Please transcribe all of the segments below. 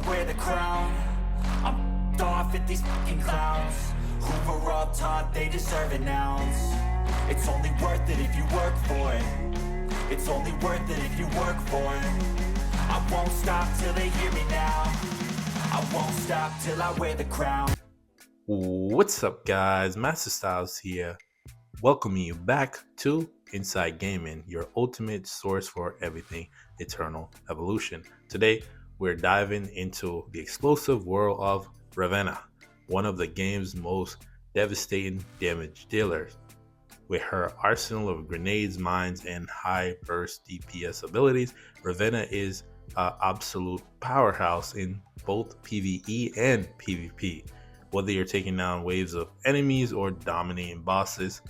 wear the crown. I'm off at these fucking clowns who were all taught they deserve an ounce. It's only worth it if you work for it. It's only worth it if you work for it. I won't stop till they hear me now. I won't stop till I wear the crown. What's up, guys? Master Styles here, welcoming you back to Inside Gaming, your ultimate source for everything Eternal Evolution. Today, we're diving into the explosive world of Ravenna, one of the game's most devastating damage dealers. With her arsenal of grenades, mines, and high burst DPS abilities, Ravenna is an absolute powerhouse in both PvE and PvP. Whether you're taking down waves of enemies or dominating bosses,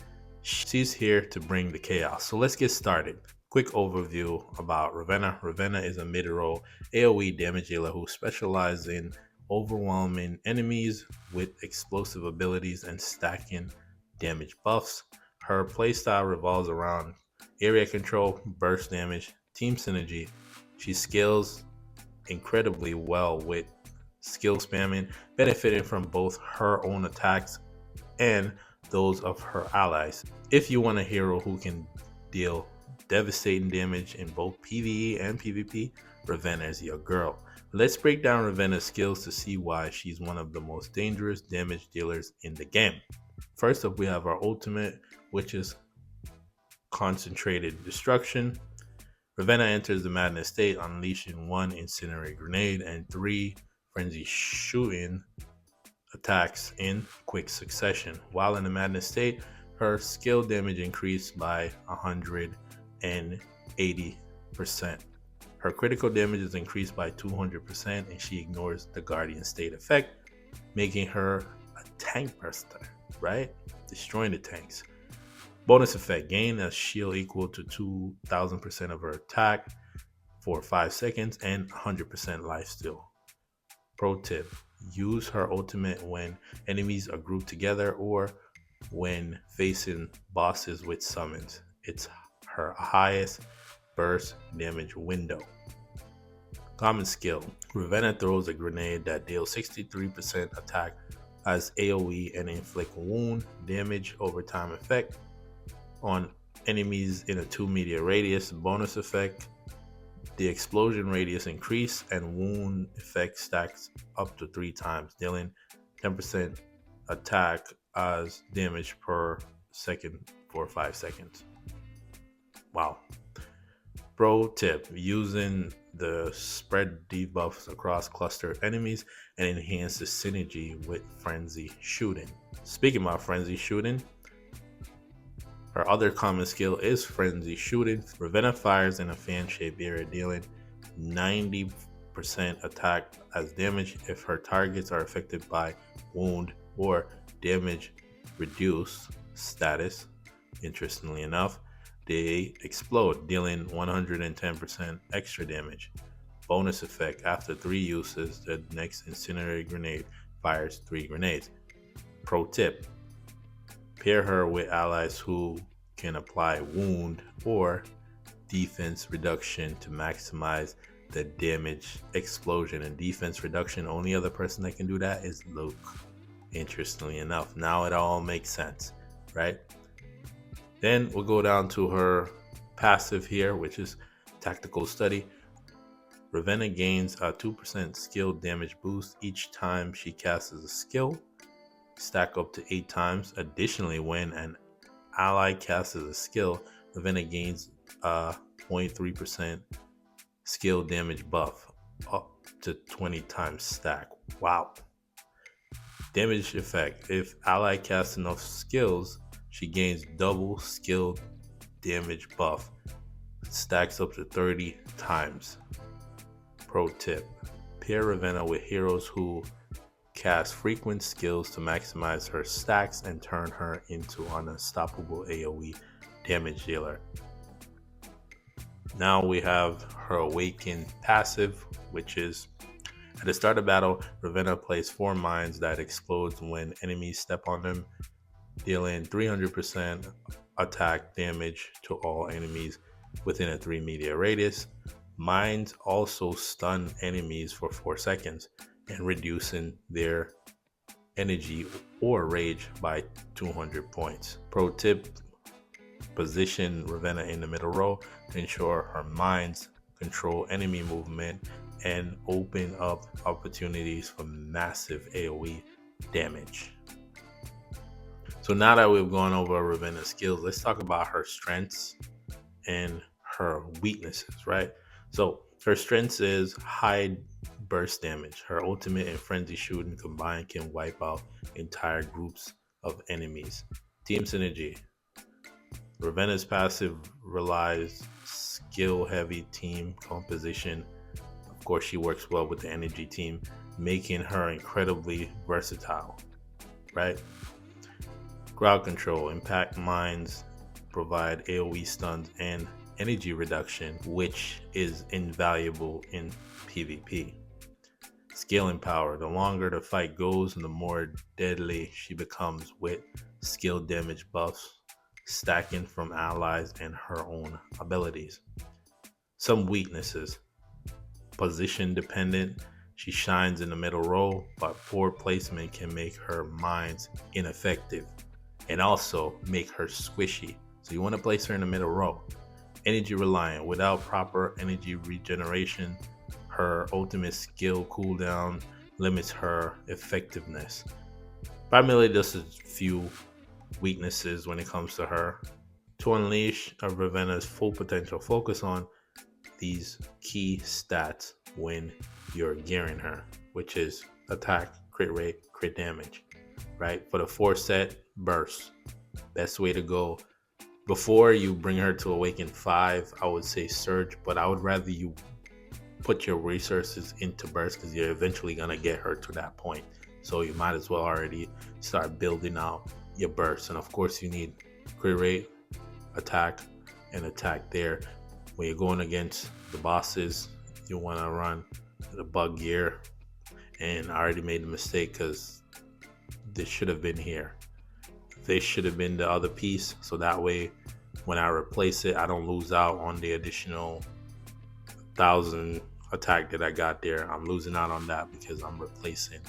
she's here to bring the chaos. So let's get started. Quick overview about Ravenna. Ravenna is a mid-roll AoE damage dealer who specializes in overwhelming enemies with explosive abilities and stacking damage buffs. Her playstyle revolves around area control, burst damage, team synergy. She scales incredibly well with skill spamming, benefiting from both her own attacks and those of her allies. If you want a hero who can deal devastating damage in both PvE and PvP, Ravenna is your girl. Let's break down Ravenna's skills to see why she's one of the most dangerous damage dealers in the game. First up, we have our ultimate, which is Concentrated Destruction. Ravenna enters the madness state, unleashing 1 Incendiary Grenade and 3 Frenzied Shooting attacks in quick succession. While in the madness state, her skill damage increased by 180%. Her critical damage is increased by 200%, and she ignores the Guardian State effect, making her a tank buster, right? Destroying the tanks. Bonus effect: gain a shield equal to 2000% of her attack for 5 seconds and 100% lifesteal. Pro tip: use her ultimate when enemies are grouped together or when facing bosses with summons. It's her highest burst damage window. Common skill: Ravenna throws a grenade that deals 63% attack as AoE and inflict wound damage over time effect on enemies in a 2 meter radius. Bonus effect: the explosion radius increase and wound effect stacks up to 3 times, dealing 10% attack as damage per second for 5 seconds. Wow. Pro tip: using the spread debuffs across cluster enemies and enhance the synergy with Frenzied Shooting. Speaking about Frenzied Shooting, her other common skill is Frenzied Shooting. Ravenna fires in a fan-shaped area, dealing 90% attack as damage if her targets are affected by wound or damage reduced status. Interestingly enough, they explode, dealing 110% extra damage. Bonus effect: after 3 uses, the next Incendiary Grenade fires 3 grenades. Pro tip: pair her with allies who can apply wound or defense reduction to maximize the damage explosion. And defense reduction, only other person that can do that is Luke. Interestingly enough, now it all makes sense, right? Then we'll go down to her passive here, which is Tactical Study. Ravenna gains a 2% skill damage boost each time she casts a skill, stack up to 8 times. Additionally, when an ally casts a skill, Ravenna gains a 0.3% skill damage buff up to 20 times stack. Wow. Damage effect: if ally casts enough skills, she gains double skill damage buff. Stacks up to 30 times. Pro tip: pair Ravenna with heroes who cast frequent skills to maximize her stacks and turn her into an unstoppable AoE damage dealer. Now we have her Awaken passive, which is at the start of battle, Ravenna places 4 mines that explodes when enemies step on them, dealing 300% attack damage to all enemies within a 3 meter radius. Mines also stun enemies for 4 seconds and reducing their energy or rage by 200 points. Pro tip: position Ravenna in the middle row to ensure her mines control enemy movement and open up opportunities for massive AoE damage. So now that we've gone over Ravenna's skills, let's talk about her strengths and her weaknesses, right? So her strengths is high burst damage. Her ultimate and Frenzied Shooting combined can wipe out entire groups of enemies. Team synergy. Ravenna's passive relies skill-heavy team composition. Of course, she works well with the energy team, making her incredibly versatile, right? Crowd control. Impact mines provide AoE stuns and energy reduction, which is invaluable in PvP. Scaling power. The longer the fight goes, the more deadly she becomes with skill damage buffs stacking from allies and her own abilities. Some weaknesses. Position dependent. She shines in the middle row, but poor placement can make her mines ineffective and also make her squishy. So you want to place her in the middle row. Energy reliant. Without proper energy regeneration, her ultimate skill cooldown limits her effectiveness. Primarily, just a few weaknesses when it comes to her. To unleash Ravenna's full potential, focus on these key stats when you're gearing her, which is attack, crit rate, crit damage, right? For the 4-set burst, best way to go. Before you bring her to Awaken 5, I would say Surge, but I would rather you put your resources into burst because you're eventually going to get her to that point. So you might as well already start building out your burst. And of course, you need crit rate, attack, and attack there. When you're going against the bosses, you want to run the bug gear. And I already made a mistake because this should have been here. This should have been the other piece, so that way when I replace it, I don't lose out on the additional 1,000 attack that I got there. I'm losing out on that because I'm replacing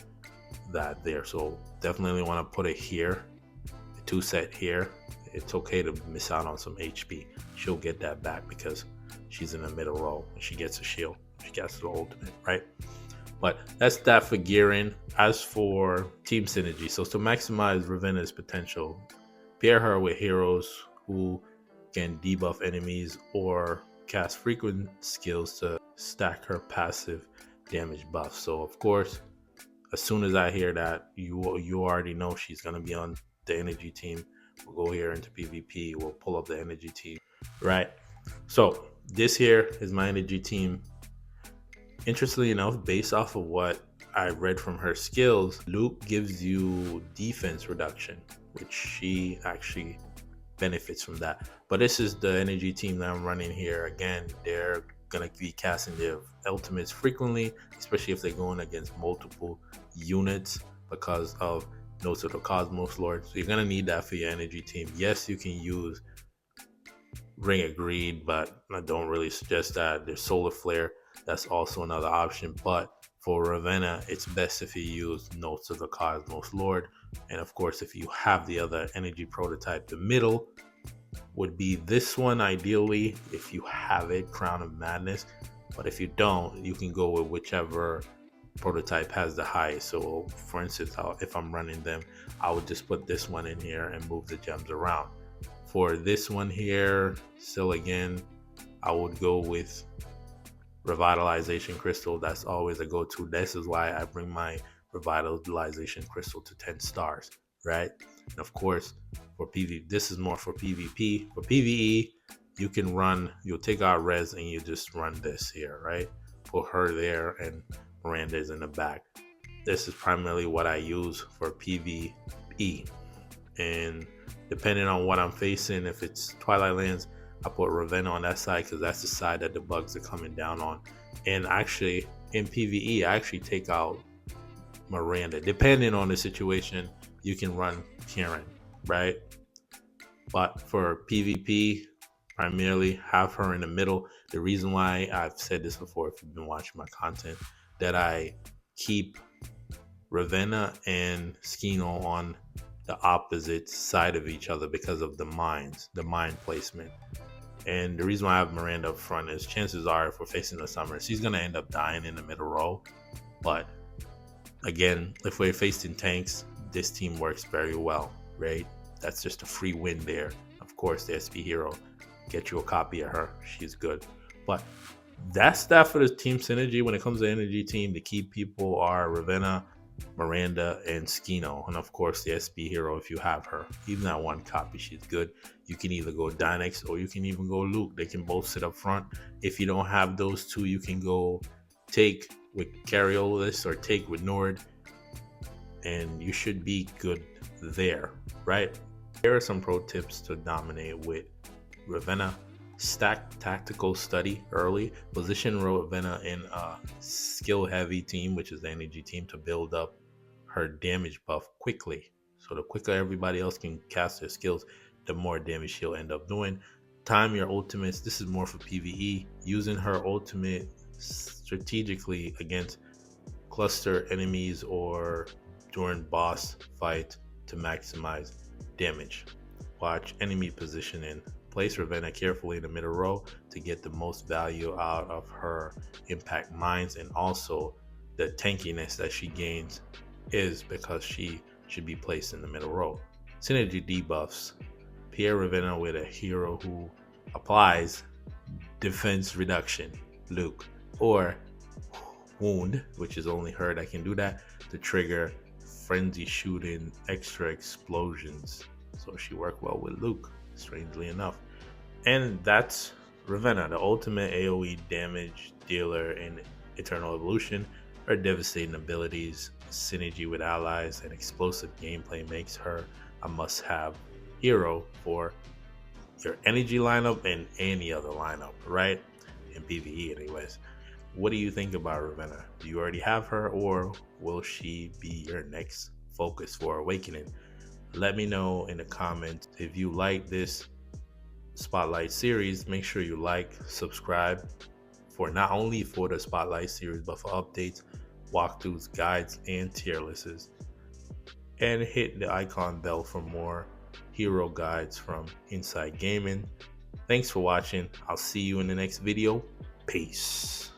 that there. So definitely want to put it here, the 2-set here. It's okay to miss out on some HP. She'll get that back because she's in the middle row and she gets a shield. She gets the ultimate, right? But that's that for gearing. As for team synergy, so to maximize Ravenna's potential, pair her with heroes who can debuff enemies or cast frequent skills to stack her passive damage buff. So of course, as soon as I hear that, you already know she's going to be on the energy team. We'll go here into PvP. We'll pull up the energy team, right? So this here is my energy team. Interestingly enough, based off of what I read from her skills, Luke gives you defense reduction, which she actually benefits from that. But this is the energy team that I'm running here. Again, they're going to be casting their ultimates frequently, especially if they're going against multiple units because of Notes of the Cosmos Lord. So you're going to need that for your energy team. Yes, you can use Ring of Greed, but I don't really suggest that. There's Solar Flare. That's also another option. But for Ravenna, it's best if you use Notes of the Cosmos Lord. And of course, if you have the other energy prototype, the middle would be this one ideally if you have it, Crown of Madness. But if you don't, you can go with whichever prototype has the highest. So for instance, if I'm running them, I would just put this one in here and move the gems around. For this one here, still again, I would go with Revitalization Crystal. That's always a go-to. This is why I bring my Revitalization Crystal to 10 stars, right? And of course, for PvP, this is more for PvP. For PvE, you can run, you'll take out Res and you just run this here, right? Put her there and Miranda's in the back. This is primarily what I use for PvE. And depending on what I'm facing, if it's Twilight Lands, I put Ravenna on that side because that's the side that the bugs are coming down on. And actually, in PvE, I actually take out Miranda. Depending on the situation, you can run Karen, right? But for PvP, primarily have her in the middle. The reason why, I've said this before if you've been watching my content, that I keep Ravenna and Skino on the opposite side of each other because of the mind placement. And the reason why I have Miranda up front is chances are if we're facing the summer, she's gonna end up dying in the middle row. But again, if we're facing tanks, this team works very well, right? That's just a free win there. Of course, the SP hero, get you a copy of her. She's good. But that's that for the team synergy. When it comes to energy team, the key people are Ravenna, Miranda, and Skino. And of course, the SP hero, if you have her. Even that one copy, she's good. You can either go Dynex or you can even go Luke. They can both sit up front. If you don't have those two, you can go take with Cariolis or take with Nord, and you should be good there, right? Here are some pro tips to dominate with Ravenna. Stack tactical study early. Position Ravenna in a skill heavy team, which is the energy team, to build up her damage buff quickly. So the quicker everybody else can cast their skills, the more damage she'll end up doing. Time your ultimates. This is more for PvE. Using her ultimate strategically against cluster enemies or during boss fight to maximize damage. Watch enemy positioning. Place Ravenna carefully in the middle row to get the most value out of her impact mines, and also the tankiness that she gains is because she should be placed in the middle row. Synergy debuffs. Pair Ravenna with a hero who applies defense reduction, Luke, or wound, which is only her that can do that, to trigger Frenzied Shooting extra explosions. So she worked well with Luke, strangely enough. And that's Ravenna, the ultimate AoE damage dealer in Eternal Evolution. Her devastating abilities, synergy with allies, and explosive gameplay makes her a must-have hero for your energy lineup and any other lineup, right? In PvE anyways. What do you think about Ravenna? Do you already have her, or will she be your next focus for Awakening? Let me know in the comments. If you like this Spotlight series, make sure you like, subscribe for not only for the Spotlight series, but for updates, walkthroughs, guides, and tier lists. And hit the icon bell for more hero guides from Inside Gaming. Thanks for watching. I'll see you in the next video. Peace.